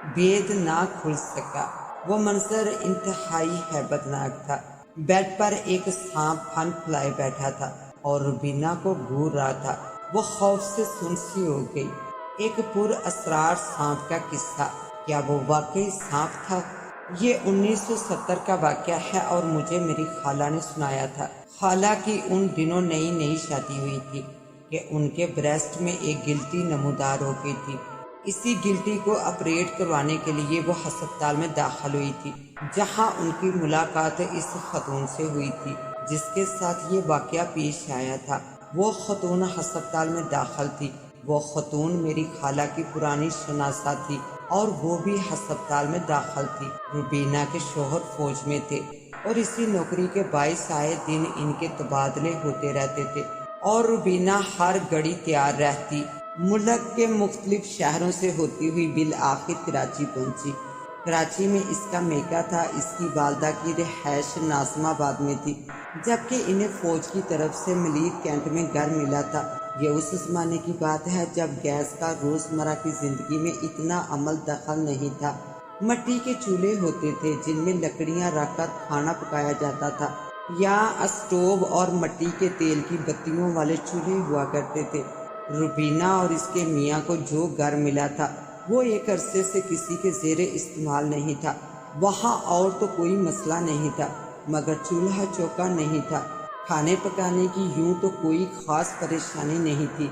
भेद ना खुल सका। वो मंजर इंतहाई हैबतनाक था। बेड पर एक सांप फन फैलाए बैठा था और रुबीना को घूर रहा था। वो खौफ से सुनसी हो गई। एक पुर असरार सांप का किस्सा। क्या वो वाकई सांप था? ये 1970 का वाक़या है और मुझे मेरी खाला ने सुनाया था। खाला की उन दिनों नई नई शादी हुई थी कि उनके ब्रेस्ट में एक गिल्टी नमूदार हो गई थी। इसी गिल्टी को ऑपरेट करवाने के लिए वो अस्पताल में दाखिल हुई थी, जहां उनकी मुलाकात इस खतून से हुई थी जिसके साथ ये वाक़या पेश आया था। वो खतून अस्पताल में दाखिल थी। वो खतून मेरी खाला की पुरानी शनासा थी और वो भी अस्पताल में दाखिल थी। रुबीना के शोहर फौज में थे और इसी नौकरी के बाइस आए दिन इनके तबादले होते रहते थे और रुबीना हर घड़ी तैयार रहती। मुल्क के मुख्तलिफ शहरों से होती हुई बिल आखिर कराची पहुंची। कराची में इसका मेका था। इसकी वालदा की रिहाइश नाज़िमाबाद में थी, जबकि इन्हें फौज की तरफ से मलीर कैंट में घर मिला था। ये उस ज़माने की बात है जब गैस का रोज़मर्रा की ज़िंदगी में इतना अमल दखल नहीं था। मट्टी के चूल्हे होते थे जिनमें लकड़ियां रखकर खाना पकाया जाता था, या स्टोव और मट्टी के तेल की बत्तियों वाले चूल्हे हुआ करते थे। रुबीना और इसके मियाँ को जो घर मिला था वो एक अरसे से किसी के ज़ेरे इस्तेमाल नहीं था। वहाँ और तो कोई मसला नहीं था, मगर चूल्हा चौका नहीं था। खाने पकाने की यूं तो कोई ख़ास परेशानी नहीं थी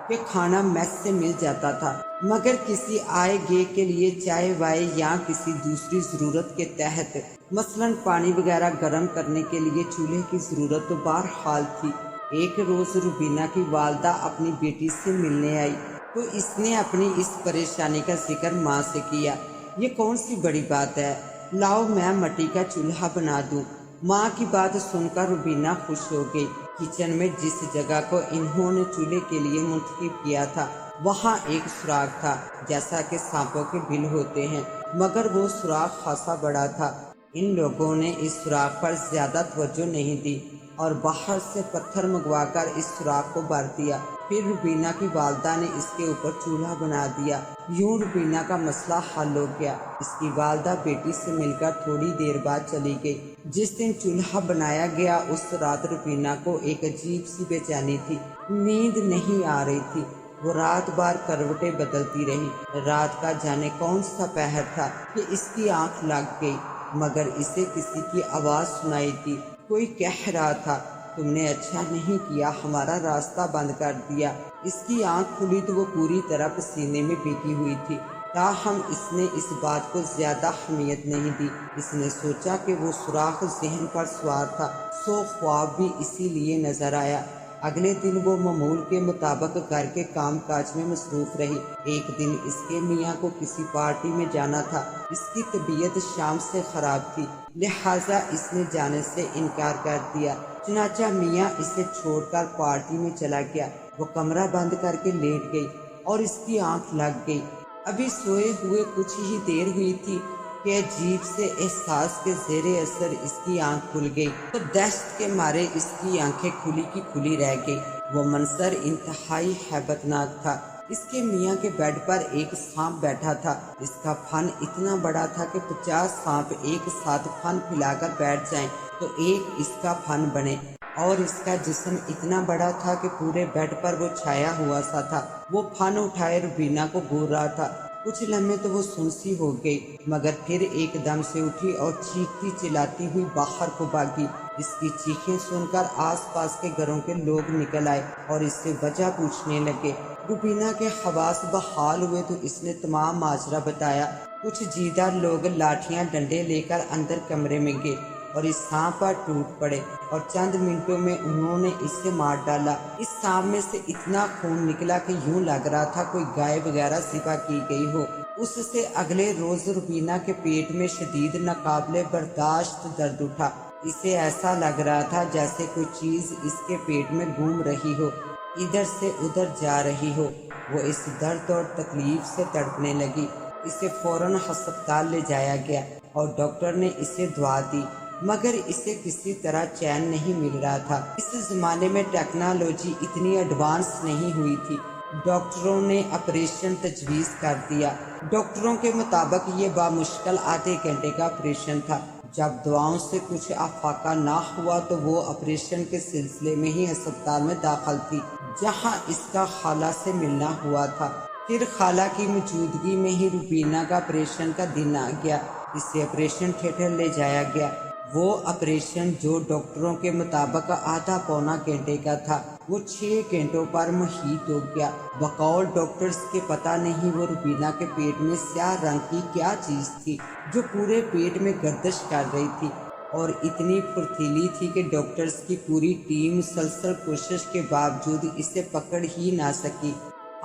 कि खाना मेस से मिल जाता था, मगर किसी आए गे के लिए चाय वाय या किसी दूसरी ज़रूरत के तहत, मसलन पानी वगैरह गर्म करने के लिए चूल्हे की ज़रूरत तो बहरहाल थी। एक रोज़ रुबीना की वालदा अपनी बेटी से मिलने आई तो इसने अपनी इस परेशानी का जिक्र माँ से किया। ये कौन सी बड़ी बात है, लाओ मैं मट्टी का चूल्हा बना दूँ। माँ की बात सुनकर रुबीना खुश हो गई। किचन में जिस जगह को इन्होंने चूल्हे के लिए मुंतखब किया था वहाँ एक सुराख था, जैसा कि सांपों के बिल होते हैं, मगर वो सुराख खासा बड़ा था। इन लोगों ने इस सुराख पर ज्यादा तवज्जो नहीं दी और बाहर से पत्थर मंगवाकर इस सुराख को भर दिया। फिर रुबीना की वालदा ने इसके ऊपर चूल्हा बना दिया। यूं रुबीना का मसला हल हो गया। इसकी वालदा बेटी से मिलकर थोड़ी देर बाद चली गई। जिस दिन चूल्हा बनाया गया उस रात रुबीना को एक अजीब सी बेचैनी थी। नींद नहीं आ रही थी। वो रात भर करवटें बदलती रही। रात का जाने कौन सा पहर था कि इसकी आंख लग गई, मगर इसे किसी की आवाज़ सुनाई दी। कोई कह रहा था, तुमने अच्छा नहीं किया हमारा रास्ता बंद कर दिया। इसकी आंख खुली तो वो पूरी तरह पसीने में भीगी हुई थी। ताहम इसने इस बात को ज्यादा अहमियत नहीं दी। इसने सोचा कि वो सुराख ज़हन पर सवार था, सो ख्वाब भी इसीलिए नजर आया। अगले दिन वो मामूल के मुताबिक घर के काम काज में मसरूफ रही। एक दिन इसके मियाँ को किसी पार्टी में जाना था। इसकी तबीयत शाम से खराब थी, लिहाजा इसने जाने से इनकार कर दिया। चुनाचा मियाँ इसे छोड़कर पार्टी में चला गया। वो कमरा बंद करके लेट गई और इसकी आंख लग गई। अभी सोए हुए कुछ ही देर हुई थी कि अजीब से एहसास के ज़ेरे असर इसकी आंख खुल गई तो दहशत के मारे इसकी आंखें खुली की खुली रह गई। वो मंजर इंतहाई हैबतनाक था। इसके मियाँ के बेड पर एक सांप बैठा था। इसका फन इतना बड़ा था कि 50 सांप एक साथ फन फैलाकर बैठ जाएं तो एक इसका फन बने, और इसका जिस्म इतना बड़ा था कि पूरे बेड पर वो छाया हुआ सा था। वो फन उठाए रुबीना को घूर रहा था। कुछ लम्हे तो वो सुनसी हो गई, मगर फिर एकदम से उठी और चीखती चिल्लाती हुई बाहर को भागी। इसकी चीखें सुनकर आसपास के घरों के लोग निकल आए और इससे वजह पूछने लगे। रुबीना के हवास बहाल हुए तो इसने तमाम माजरा बताया। कुछ जीदार लोग लाठियां डंडे लेकर अंदर कमरे में गए और इस सांप पर टूट पड़े और चंद मिनटों में उन्होंने इसे मार डाला। इस सांप में से इतना खून निकला कि यूं लग रहा था कोई गाय वगैरह ज़िबा की गई हो। उससे अगले रोज रुबीना के पेट में शदीद नाकाबिले बर्दाश्त दर्द उठा। इसे ऐसा लग रहा था जैसे कोई चीज इसके पेट में घूम रही हो, इधर से उधर जा रही हो। वो इस दर्द और तकलीफ से तड़पने लगी। इसे फौरन अस्पताल ले जाया गया और डॉक्टर ने इसे दवा दी, मगर इसे किसी तरह चैन नहीं मिल रहा था। इस जमाने में टेक्नोलॉजी इतनी एडवांस नहीं हुई थी डॉक्टरों ने ऑपरेशन तजवीज़ कर दिया। डॉक्टरों के मुताबिक ये बामुश्किल आधे घंटे का ऑपरेशन था। जब दवाओं से कुछ अफाका ना हुआ तो वो ऑपरेशन के सिलसिले में ही अस्पताल में दाखिल थी, जहां इसका खाला से मिलना हुआ था। फिर खाला की मौजूदगी में ही रुबीना का ऑपरेशन का दिन आ गया। इसे ऑपरेशन थिएटर ले जाया गया। वो ऑपरेशन जो डॉक्टरों के मुताबिक आधा पौना घंटे का था, वो 6 घंटों पर मुहीत हो गया। बकौल डॉक्टर्स के पता नहीं वो रुबीना के पेट में स्याह रंग की क्या चीज़ थी जो पूरे पेट में गर्दिश कर रही थी और इतनी फुर्तीली थी कि डॉक्टर्स की पूरी टीम मुसलसल कोशिश के बावजूद इसे पकड़ ही ना सकी।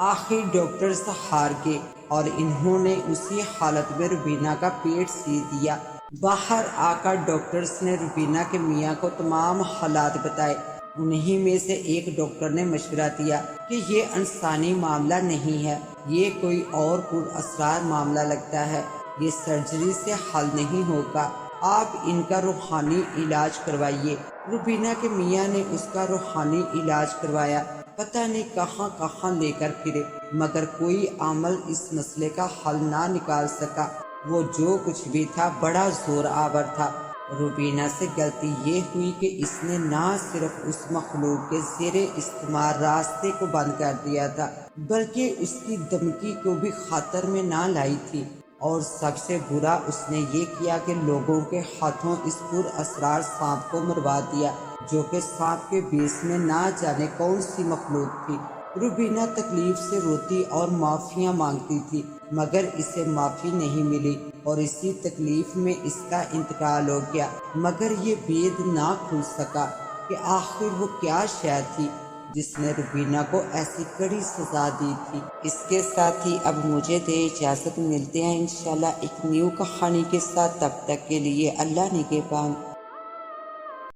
आखिर डॉक्टर्स हार गए और इन्होंने उसी हालत में रुबीना का पेट सी दिया। बाहर आकर डॉक्टर्स ने रुबीना के मियाँ को तमाम हालात बताए। उन्हीं में से एक डॉक्टर ने मशवरा दिया कि ये इंसानी मामला नहीं है, ये कोई और पुरअसरार मामला लगता है, ये सर्जरी से हल नहीं होगा, आप इनका रूहानी इलाज करवाइए। रुबीना के मियाँ ने उसका रूहानी इलाज करवाया। पता नहीं कहाँ कहाँ लेकर फिरे, मगर कोई अमल इस मसले का हल ना निकाल सका। वो जो कुछ भी था बड़ा जोर आवर था। रुबीना से गलती ये हुई कि इसने ना सिर्फ उस मखलूक के ज़ेरे इस्तेमाल रास्ते को बंद कर दिया था, बल्कि उसकी धमकी को भी खातर में ना लाई थी। और सबसे बुरा उसने ये किया कि लोगों के हाथों इस पुरअसरार सांप को मरवा दिया, जो कि सांप के बेस में ना जाने कौन सी मखलूक थी। रुबीना तकलीफ से रोती और माफ़ियाँ मांगती थी, मगर इसे माफ़ी नहीं मिली और इसी तकलीफ में इसका इंतकाल हो गया। मगर ये भेद ना खुल सका कि आखिर वो क्या शय थी जिसने रुबीना को ऐसी कड़ी सजा दी थी। इसके साथ ही अब मुझे दे इजाज़त, मिलते हैं इंशाल्लाह एक न्यू कहानी के साथ। तब तक के लिए अल्लाह निगहबान।